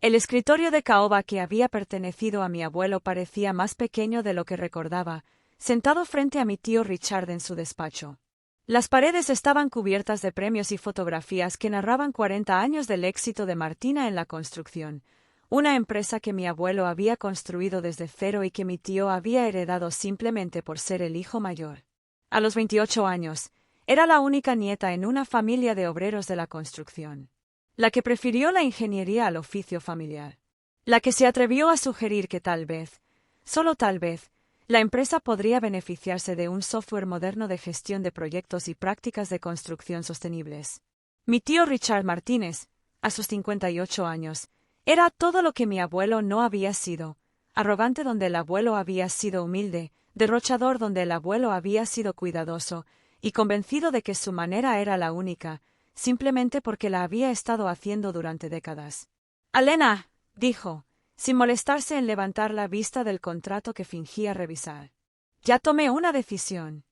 El escritorio de caoba que había pertenecido a mi abuelo parecía más pequeño de lo que recordaba, sentado frente a mi tío Richard en su despacho. Las paredes estaban cubiertas de premios y fotografías que narraban 40 años del éxito de Martina en la construcción, una empresa que mi abuelo había construido desde cero y que mi tío había heredado simplemente por ser el hijo mayor. A los 28 años, era la única nieta en una familia de obreros de la construcción. La que prefirió la ingeniería al oficio familiar. La que se atrevió a sugerir que tal vez, solo tal vez, la empresa podría beneficiarse de un software moderno de gestión de proyectos y prácticas de construcción sostenibles. Mi tío Richard Martínez, a sus 58 años, era todo lo que mi abuelo no había sido, arrogante donde el abuelo había sido humilde, derrochador donde el abuelo había sido cuidadoso, y convencido de que su manera era la única, simplemente porque la había estado haciendo durante décadas. «Alena», dijo, sin molestarse en levantar la vista del contrato que fingía revisar. «Ya tomé una decisión».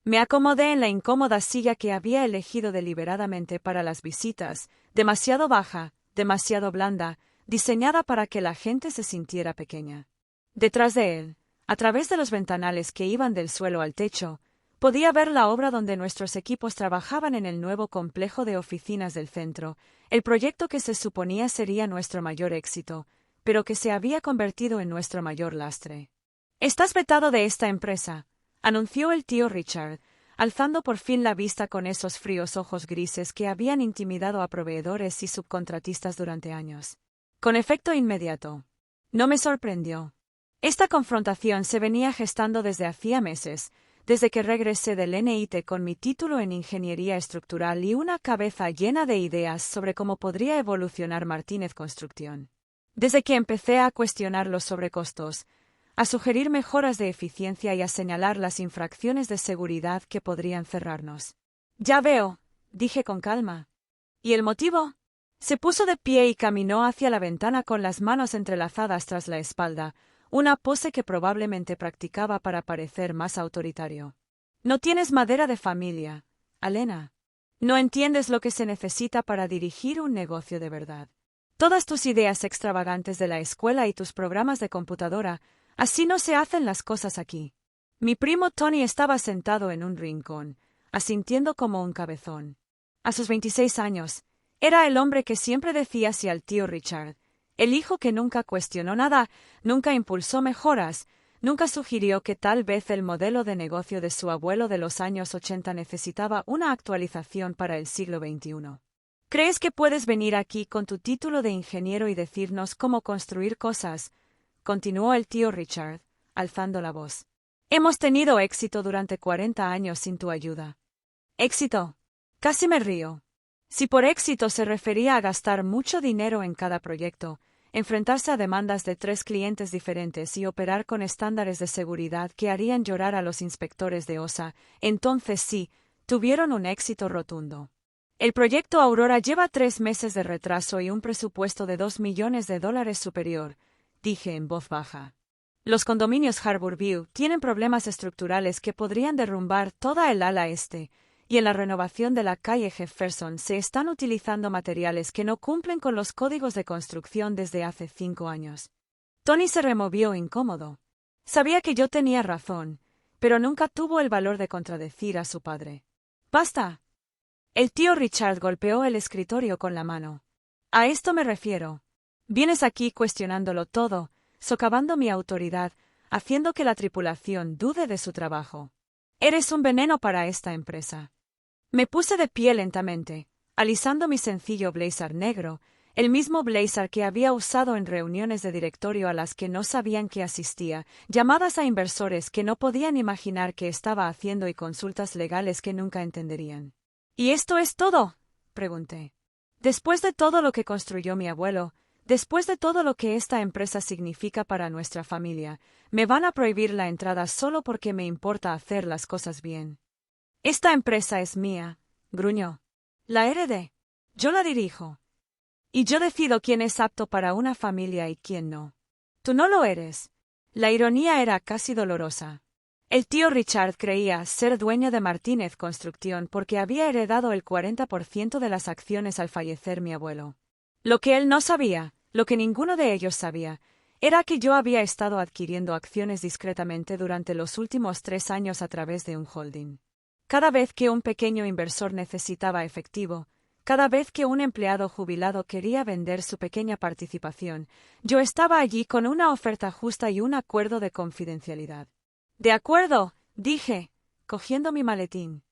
Me acomodé en la incómoda silla que había elegido deliberadamente para las visitas, demasiado baja, demasiado blanda, diseñada para que la gente se sintiera pequeña. Detrás de él, a través de los ventanales que iban del suelo al techo, podía ver la obra donde nuestros equipos trabajaban en el nuevo complejo de oficinas del centro, el proyecto que se suponía sería nuestro mayor éxito, pero que se había convertido en nuestro mayor lastre. «Estás vetado de esta empresa», anunció el tío Richard, alzando por fin la vista con esos fríos ojos grises que habían intimidado a proveedores y subcontratistas durante años. Con efecto inmediato. No me sorprendió. Esta confrontación se venía gestando desde hacía meses, desde que regresé del NIT con mi título en Ingeniería Estructural y una cabeza llena de ideas sobre cómo podría evolucionar Martínez Construcción. Desde que empecé a cuestionar los sobrecostos, a sugerir mejoras de eficiencia y a señalar las infracciones de seguridad que podrían cerrarnos. «Ya veo», dije con calma. «¿Y el motivo?» Se puso de pie y caminó hacia la ventana con las manos entrelazadas tras la espalda, una pose que probablemente practicaba para parecer más autoritario. «No tienes madera de familia, Alena. No entiendes lo que se necesita para dirigir un negocio de verdad. Todas tus ideas extravagantes de la escuela y tus programas de computadora, así no se hacen las cosas aquí». Mi primo Tony estaba sentado en un rincón, asintiendo como un cabezón. A sus 26 años, era el hombre que siempre decía sí al tío Richard, el hijo que nunca cuestionó nada, nunca impulsó mejoras, nunca sugirió que tal vez el modelo de negocio de su abuelo de los años 80 necesitaba una actualización para el siglo XXI. «¿Crees que puedes venir aquí con tu título de ingeniero y decirnos cómo construir cosas?», continuó el tío Richard, alzando la voz. «Hemos tenido éxito durante 40 años sin tu ayuda». «¿Éxito?» Casi me río. Si por éxito se refería a gastar mucho dinero en cada proyecto, enfrentarse a demandas de 3 clientes diferentes y operar con estándares de seguridad que harían llorar a los inspectores de OSA, entonces sí, tuvieron un éxito rotundo. El proyecto Aurora lleva 3 meses de retraso y un presupuesto de $2 millones superior, dije en voz baja. Los condominios Harborview tienen problemas estructurales que podrían derrumbar toda el ala este, y en la renovación de la calle Jefferson se están utilizando materiales que no cumplen con los códigos de construcción desde hace 5 años. Tony se removió incómodo. Sabía que yo tenía razón, pero nunca tuvo el valor de contradecir a su padre. «¡Basta!». El tío Richard golpeó el escritorio con la mano. «A esto me refiero. Vienes aquí cuestionándolo todo, socavando mi autoridad, haciendo que la tripulación dude de su trabajo. Eres un veneno para esta empresa». Me puse de pie lentamente, alisando mi sencillo blazer negro, el mismo blazer que había usado en reuniones de directorio a las que no sabían que asistía, llamadas a inversores que no podían imaginar que estaba haciendo y consultas legales que nunca entenderían. «¿Y esto es todo?», pregunté. «Después de todo lo que construyó mi abuelo, después de todo lo que esta empresa significa para nuestra familia, me van a prohibir la entrada solo porque me importa hacer las cosas bien». «Esta empresa es mía», gruñó. «La heredé. Yo la dirijo. Y yo decido quién es apto para una familia y quién no. Tú no lo eres». La ironía era casi dolorosa. El tío Richard creía ser dueño de Martínez Construcción porque había heredado el 40% de las acciones al fallecer mi abuelo. Lo que él no sabía, Lo que ninguno de ellos sabía era que yo había estado adquiriendo acciones discretamente durante los últimos 3 años a través de un holding. Cada vez que un pequeño inversor necesitaba efectivo, cada vez que un empleado jubilado quería vender su pequeña participación, yo estaba allí con una oferta justa y un acuerdo de confidencialidad. «De acuerdo», dije, cogiendo mi maletín.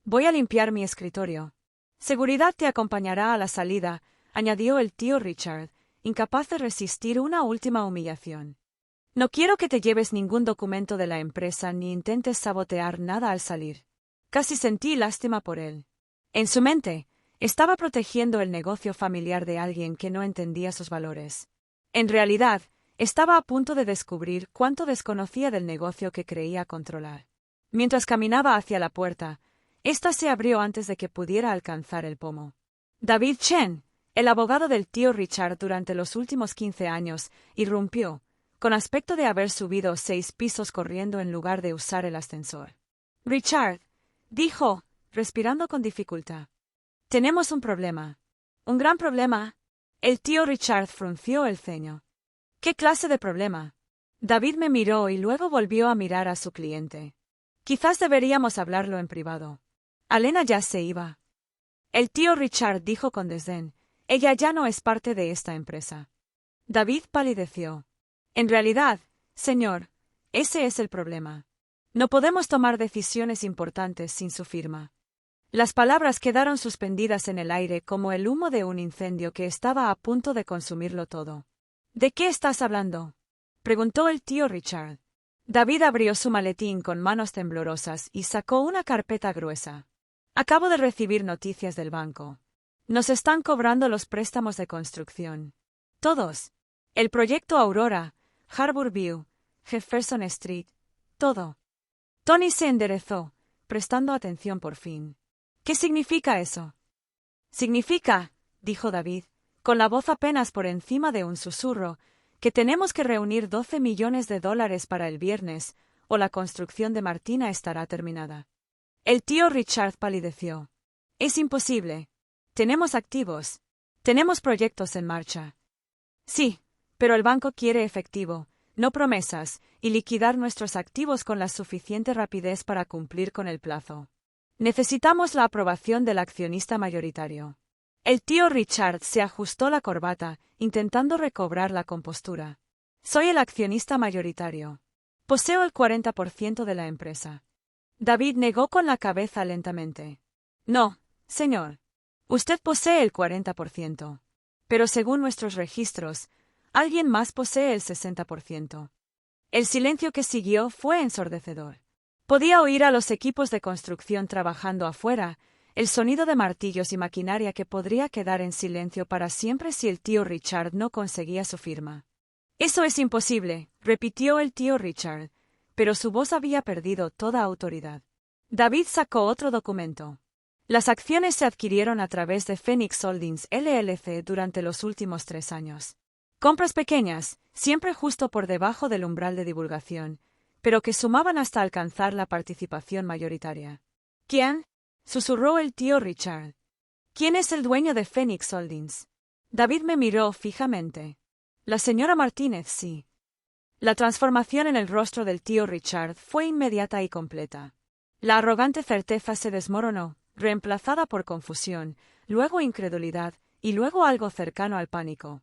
«Voy a limpiar mi escritorio. Seguridad te acompañará a la salida», añadió el tío Richard, incapaz de resistir una última humillación. «No quiero que te lleves ningún documento de la empresa ni intentes sabotear nada al salir». Casi sentí lástima por él. En su mente, estaba protegiendo el negocio familiar de alguien que no entendía sus valores. En realidad, estaba a punto de descubrir cuánto desconocía del negocio que creía controlar. Mientras caminaba hacia la puerta, ésta se abrió antes de que pudiera alcanzar el pomo. David Chen, el abogado del tío Richard durante los últimos 15 años, irrumpió, con aspecto de haber subido 6 pisos corriendo en lugar de usar el ascensor. «Richard», dijo, respirando con dificultad. «Tenemos un problema». «¿Un gran problema?» El tío Richard frunció el ceño. «¿Qué clase de problema?» David me miró y luego volvió a mirar a su cliente. «Quizás deberíamos hablarlo en privado». Alena ya se iba. El tío Richard dijo con desdén: «Ella ya no es parte de esta empresa». David palideció. «En realidad, señor, ese es el problema. No podemos tomar decisiones importantes sin su firma». Las palabras quedaron suspendidas en el aire como el humo de un incendio que estaba a punto de consumirlo todo. «¿De qué estás hablando?», preguntó el tío Richard. David abrió su maletín con manos temblorosas y sacó una carpeta gruesa. «Acabo de recibir noticias del banco. Nos están cobrando los préstamos de construcción. Todos. El proyecto Aurora, Harbour View, Jefferson Street, todo». Tony se enderezó, prestando atención por fin. «¿Qué significa eso?» «Significa», dijo David, con la voz apenas por encima de un susurro, «que tenemos que reunir $12 millones para el viernes, o la construcción de Martina estará terminada». El tío Richard palideció. «Es imposible. Tenemos activos. Tenemos proyectos en marcha». «Sí, pero el banco quiere efectivo, no promesas, y liquidar nuestros activos con la suficiente rapidez para cumplir con el plazo. Necesitamos la aprobación del accionista mayoritario». El tío Richard se ajustó la corbata, intentando recobrar la compostura. «Soy el accionista mayoritario. Poseo el 40% de la empresa». David negó con la cabeza lentamente. «No, señor. Usted posee el 40%. Pero según nuestros registros, alguien más posee el 60%. El silencio que siguió fue ensordecedor. Podía oír a los equipos de construcción trabajando afuera, el sonido de martillos y maquinaria que podría quedar en silencio para siempre si el tío Richard no conseguía su firma. «Eso es imposible», repitió el tío Richard, pero su voz había perdido toda autoridad. David sacó otro documento. Las acciones se adquirieron a través de Phoenix Holdings LLC durante los últimos 3 años. Compras pequeñas, siempre justo por debajo del umbral de divulgación, pero que sumaban hasta alcanzar la participación mayoritaria. «¿Quién?», susurró el tío Richard. «¿Quién es el dueño de Phoenix Holdings?» David me miró fijamente. «La señora Martínez, sí». La transformación en el rostro del tío Richard fue inmediata y completa. La arrogante certeza se desmoronó, reemplazada por confusión, luego incredulidad, y luego algo cercano al pánico.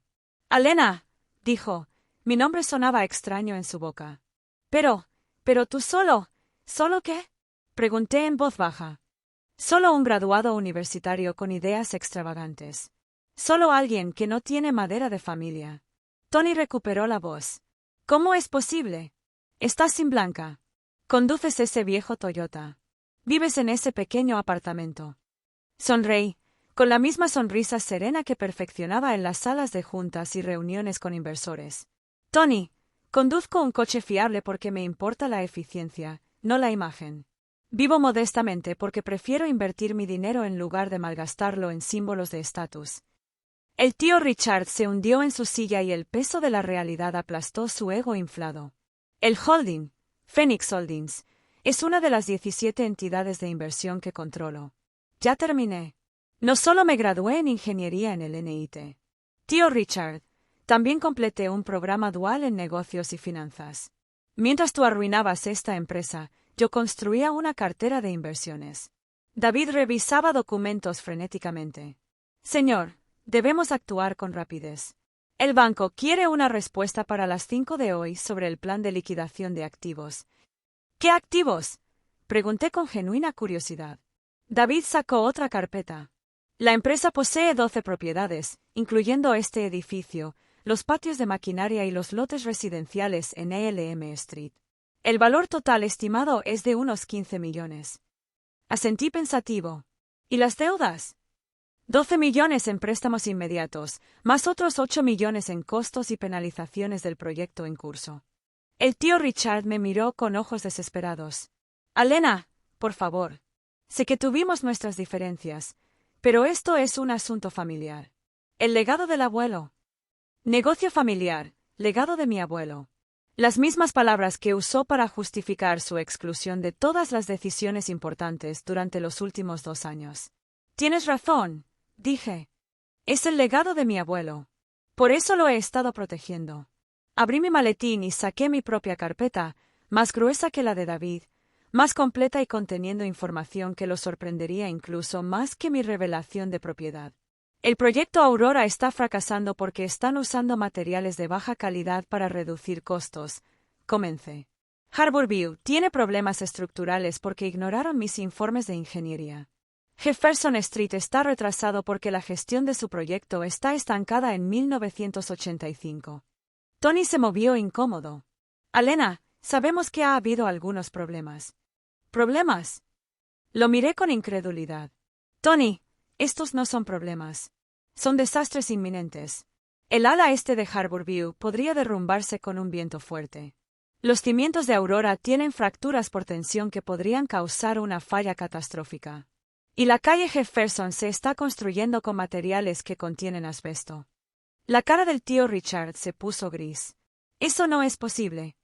«Alena», dijo. Mi nombre sonaba extraño en su boca. «Pero tú solo. ¿Solo qué?», pregunté en voz baja. «Solo un graduado universitario con ideas extravagantes. Solo alguien que no tiene madera de familia». Tony recuperó la voz. «¿Cómo es posible? Estás sin Blanca. Conduces ese viejo Toyota. Vives en ese pequeño apartamento». Sonreí, con la misma sonrisa serena que perfeccionaba en las salas de juntas y reuniones con inversores. «Tony, conduzco un coche fiable porque me importa la eficiencia, no la imagen. Vivo modestamente porque prefiero invertir mi dinero en lugar de malgastarlo en símbolos de estatus». El tío Richard se hundió en su silla y el peso de la realidad aplastó su ego inflado. El holding, Phoenix Holdings, es una de las 17 entidades de inversión que controlo. Ya terminé. No solo me gradué en ingeniería en el NIT. Tío Richard, También completé un programa dual en negocios y finanzas. Mientras tú arruinabas esta empresa, yo construía una cartera de inversiones. David revisaba documentos frenéticamente. Señor, debemos actuar con rapidez. El banco quiere una respuesta para las 5 de hoy sobre el plan de liquidación de activos. ¿Qué activos? Pregunté con genuina curiosidad. David sacó otra carpeta. La empresa posee 12 propiedades, incluyendo este edificio, los patios de maquinaria y los lotes residenciales en ALM Street. El valor total estimado es de unos 15 millones. Asentí pensativo. ¿Y las deudas? 12 millones en préstamos inmediatos, más otros 8 millones en costos y penalizaciones del proyecto en curso. El tío Richard me miró con ojos desesperados. Alena, por favor. Sé que tuvimos nuestras diferencias, pero esto es un asunto familiar. El legado del abuelo. Negocio familiar, legado de mi abuelo. Las mismas palabras que usó para justificar su exclusión de todas las decisiones importantes durante los últimos 2 años. Tienes razón, dije. Es el legado de mi abuelo. Por eso lo he estado protegiendo. Abrí mi maletín y saqué mi propia carpeta, más gruesa que la de David, más completa y conteniendo información que lo sorprendería incluso más que mi revelación de propiedad. El proyecto Aurora está fracasando porque están usando materiales de baja calidad para reducir costos. Comencé. Harborview tiene problemas estructurales porque ignoraron mis informes de ingeniería. Jefferson Street está retrasado porque la gestión de su proyecto está estancada en 1985. Tony se movió incómodo. Alena, sabemos que ha habido algunos problemas. ¿Problemas? Lo miré con incredulidad. Tony, estos no son problemas. Son desastres inminentes. El ala este de Harborview podría derrumbarse con un viento fuerte. Los cimientos de Aurora tienen fracturas por tensión que podrían causar una falla catastrófica. Y la calle Jefferson se está construyendo con materiales que contienen asbesto. La cara del tío Richard se puso gris. Eso no es posible.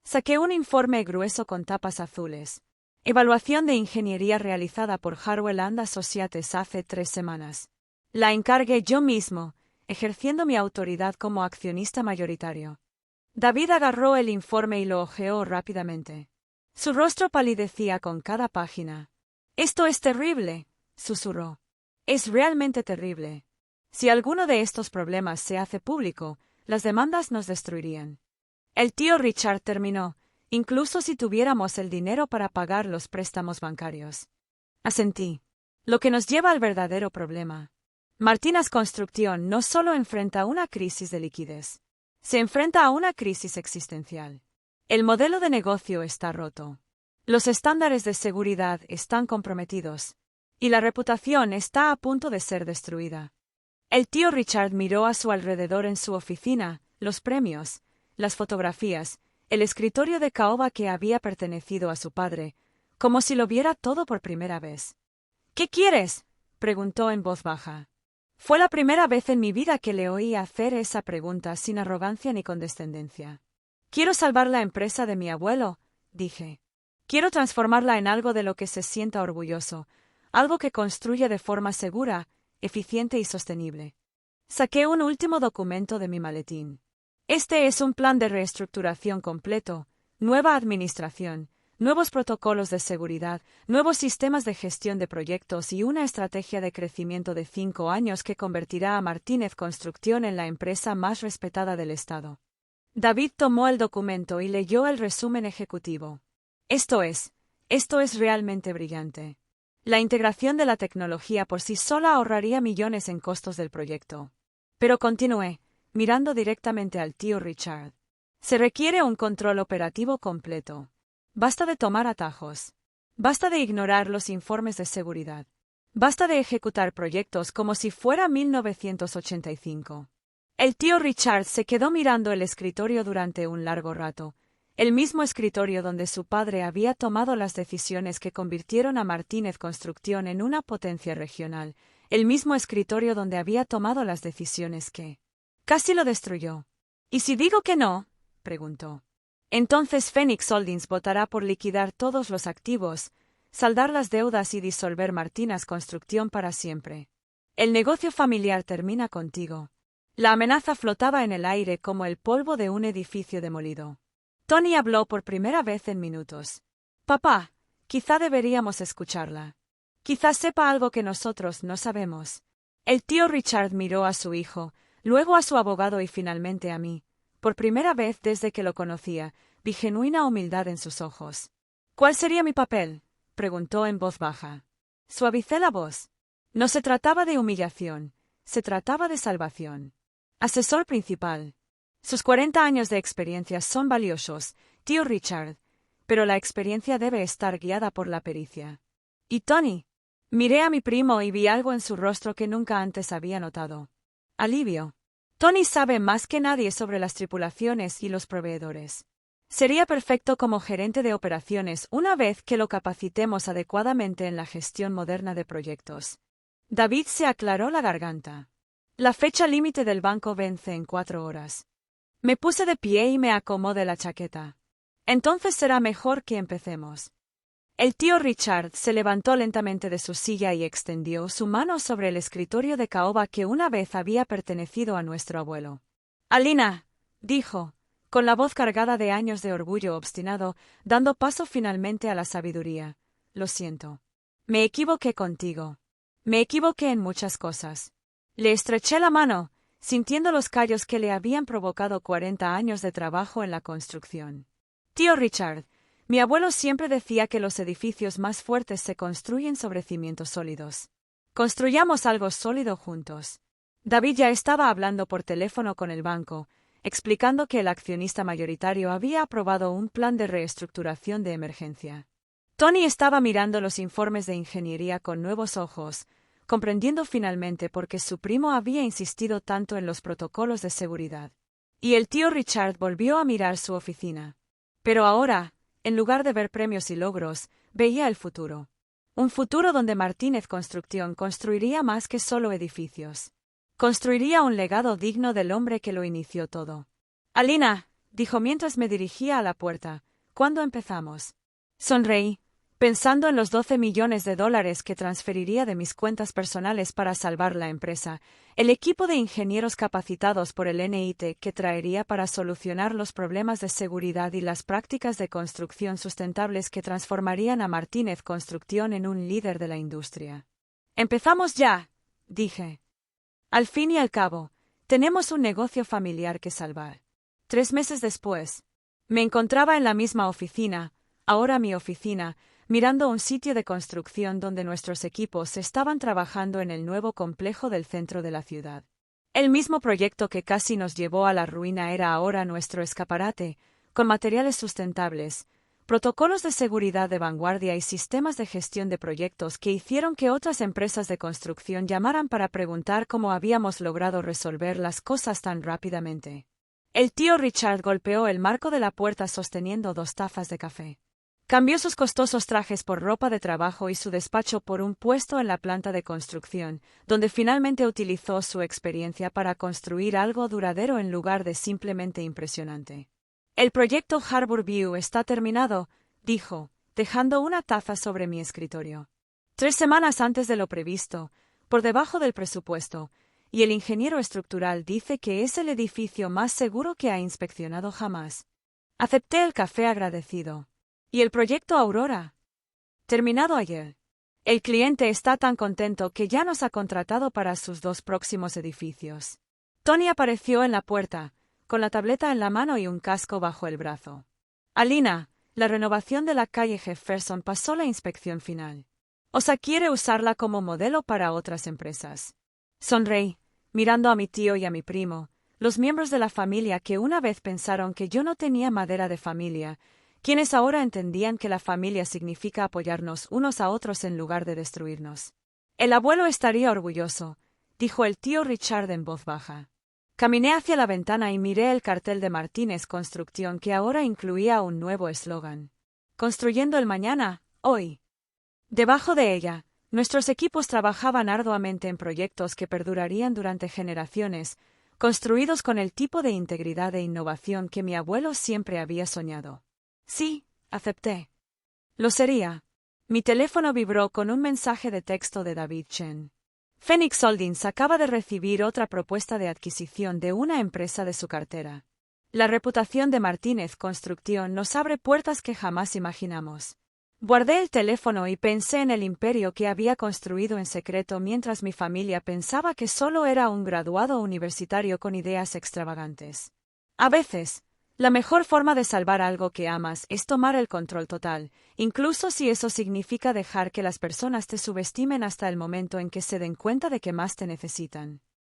Saqué un informe grueso con tapas azules. Evaluación de ingeniería realizada por Harwell and Associates hace 3 semanas. La encargué yo mismo, ejerciendo mi autoridad como accionista mayoritario. David agarró el informe y lo hojeó rápidamente. Su rostro palidecía con cada página. «Esto es terrible», susurró. «Es realmente terrible. Si alguno de estos problemas se hace público, las demandas nos destruirían». El tío Richard terminó, incluso si tuviéramos el dinero para pagar los préstamos bancarios. Asentí. Lo que nos lleva al verdadero problema. Martinez Construction no solo enfrenta una crisis de liquidez, se enfrenta a una crisis existencial. El modelo de negocio está roto. Los estándares de seguridad están comprometidos, y la reputación está a punto de ser destruida. El tío Richard miró a su alrededor en su oficina, los premios, las fotografías, el escritorio de caoba que había pertenecido a su padre, como si lo viera todo por primera vez. «¿Qué quieres?», preguntó en voz baja. Fue la primera vez en mi vida que le oí hacer esa pregunta sin arrogancia ni condescendencia. «Quiero salvar la empresa de mi abuelo», dije. «Quiero transformarla en algo de lo que se sienta orgulloso, algo que construya de forma segura, eficiente y sostenible». Saqué un último documento de mi maletín. Este es un plan de reestructuración completo, nueva administración, nuevos protocolos de seguridad, nuevos sistemas de gestión de proyectos y una estrategia de crecimiento de 5 años que convertirá a Martinez Construction en la empresa más respetada del Estado. David tomó el documento y leyó el resumen ejecutivo. Esto es realmente brillante. La integración de la tecnología por sí sola ahorraría millones en costos del proyecto. Pero continué, mirando directamente al tío Richard. Se requiere un control operativo completo. Basta de tomar atajos. Basta de ignorar los informes de seguridad. Basta de ejecutar proyectos como si fuera 1985. El tío Richard se quedó mirando el escritorio durante un largo rato, el mismo escritorio donde su padre había tomado las decisiones que convirtieron a Martinez Construction en una potencia regional, el mismo escritorio donde había tomado las decisiones que casi lo destruyó. «¿Y si digo que no?», preguntó. «Entonces Phoenix Holdings votará por liquidar todos los activos, saldar las deudas y disolver Martinez Construction para siempre. El negocio familiar termina contigo». La amenaza flotaba en el aire como el polvo de un edificio demolido. Tony habló por primera vez en minutos. Papá, quizá deberíamos escucharla. Quizá sepa algo que nosotros no sabemos. El tío Richard miró a su hijo, luego a su abogado y finalmente a mí. Por primera vez desde que lo conocía, vi genuina humildad en sus ojos. ¿Cuál sería mi papel?, preguntó en voz baja. Suavicé la voz. No se trataba de humillación, se trataba de salvación. Asesor principal. Sus 40 años de experiencia son valiosos, tío Richard, pero la experiencia debe estar guiada por la pericia. ¿Y Tony? Miré a mi primo y vi algo en su rostro que nunca antes había notado. Alivio. Tony sabe más que nadie sobre las tripulaciones y los proveedores. Sería perfecto como gerente de operaciones una vez que lo capacitemos adecuadamente en la gestión moderna de proyectos. David se aclaró la garganta. La fecha límite del banco vence en 4 horas. Me puse de pie y me acomodé la chaqueta. Entonces será mejor que empecemos. El tío Richard se levantó lentamente de su silla y extendió su mano sobre el escritorio de caoba que una vez había pertenecido a nuestro abuelo. Alina, dijo, con la voz cargada de años de orgullo obstinado, dando paso finalmente a la sabiduría. Lo siento. Me equivoqué contigo. Me equivoqué en muchas cosas. Le estreché la mano, sintiendo los callos que le habían provocado 40 años de trabajo en la construcción. Tío Richard, mi abuelo siempre decía que los edificios más fuertes se construyen sobre cimientos sólidos. Construyamos algo sólido juntos. David ya estaba hablando por teléfono con el banco, explicando que el accionista mayoritario había aprobado un plan de reestructuración de emergencia. Tony estaba mirando los informes de ingeniería con nuevos ojos, comprendiendo finalmente por qué su primo había insistido tanto en los protocolos de seguridad. Y el tío Richard volvió a mirar su oficina. Pero ahora, en lugar de ver premios y logros, veía el futuro. Un futuro donde Martínez Construcción construiría más que solo edificios. Construiría un legado digno del hombre que lo inició todo. Alina, dijo mientras me dirigía a la puerta, ¿cuándo empezamos? Sonreí, pensando en los 12 millones de dólares que transferiría de mis cuentas personales para salvar la empresa, el equipo de ingenieros capacitados por el NIT que traería para solucionar los problemas de seguridad y las prácticas de construcción sustentables que transformarían a Martínez Construcción en un líder de la industria. Empezamos ya, dije. Al fin y al cabo, tenemos un negocio familiar que salvar. 3 meses después, me encontraba en la misma oficina, ahora mi oficina, mirando un sitio de construcción donde nuestros equipos estaban trabajando en el nuevo complejo del centro de la ciudad. El mismo proyecto que casi nos llevó a la ruina era ahora nuestro escaparate, con materiales sustentables, protocolos de seguridad de vanguardia y sistemas de gestión de proyectos que hicieron que otras empresas de construcción llamaran para preguntar cómo habíamos logrado resolver las cosas tan rápidamente. El tío Richard golpeó el marco de la puerta sosteniendo 2 tazas de café. Cambió sus costosos trajes por ropa de trabajo y su despacho por un puesto en la planta de construcción, donde finalmente utilizó su experiencia para construir algo duradero en lugar de simplemente impresionante. El proyecto Harbour View está terminado, dijo, dejando una taza sobre mi escritorio. 3 semanas antes de lo previsto, por debajo del presupuesto, y el ingeniero estructural dice que es el edificio más seguro que ha inspeccionado jamás. Acepté el café agradecido. ¿Y el proyecto Aurora? Terminado ayer. El cliente está tan contento que ya nos ha contratado para sus 2 próximos edificios. Tony apareció en la puerta, con la tableta en la mano y un casco bajo el brazo. Alina, la renovación de la calle Jefferson pasó la inspección final. Osa quiere usarla como modelo para otras empresas. Sonreí, mirando a mi tío y a mi primo, los miembros de la familia que una vez pensaron que yo no tenía madera de familia, quienes ahora entendían que la familia significa apoyarnos unos a otros en lugar de destruirnos. El abuelo estaría orgulloso, dijo el tío Richard en voz baja. Caminé hacia la ventana y miré el cartel de Martínez Construcción que ahora incluía un nuevo eslogan. Construyendo el mañana, hoy. Debajo de ella, nuestros equipos trabajaban arduamente en proyectos que perdurarían durante generaciones, construidos con el tipo de integridad e innovación que mi abuelo siempre había soñado. Sí, acepté. Lo sería. Mi teléfono vibró con un mensaje de texto de David Chen. Phoenix Holdings acaba de recibir otra propuesta de adquisición de una empresa de su cartera. La reputación de Martínez Construcción nos abre puertas que jamás imaginamos. Guardé el teléfono y pensé en el imperio que había construido en secreto mientras mi familia pensaba que solo era un graduado universitario con ideas extravagantes. A veces, la mejor forma de salvar algo que amas es tomar el control total, incluso si eso significa dejar que las personas te subestimen hasta el momento en que se den cuenta de que más te necesitan.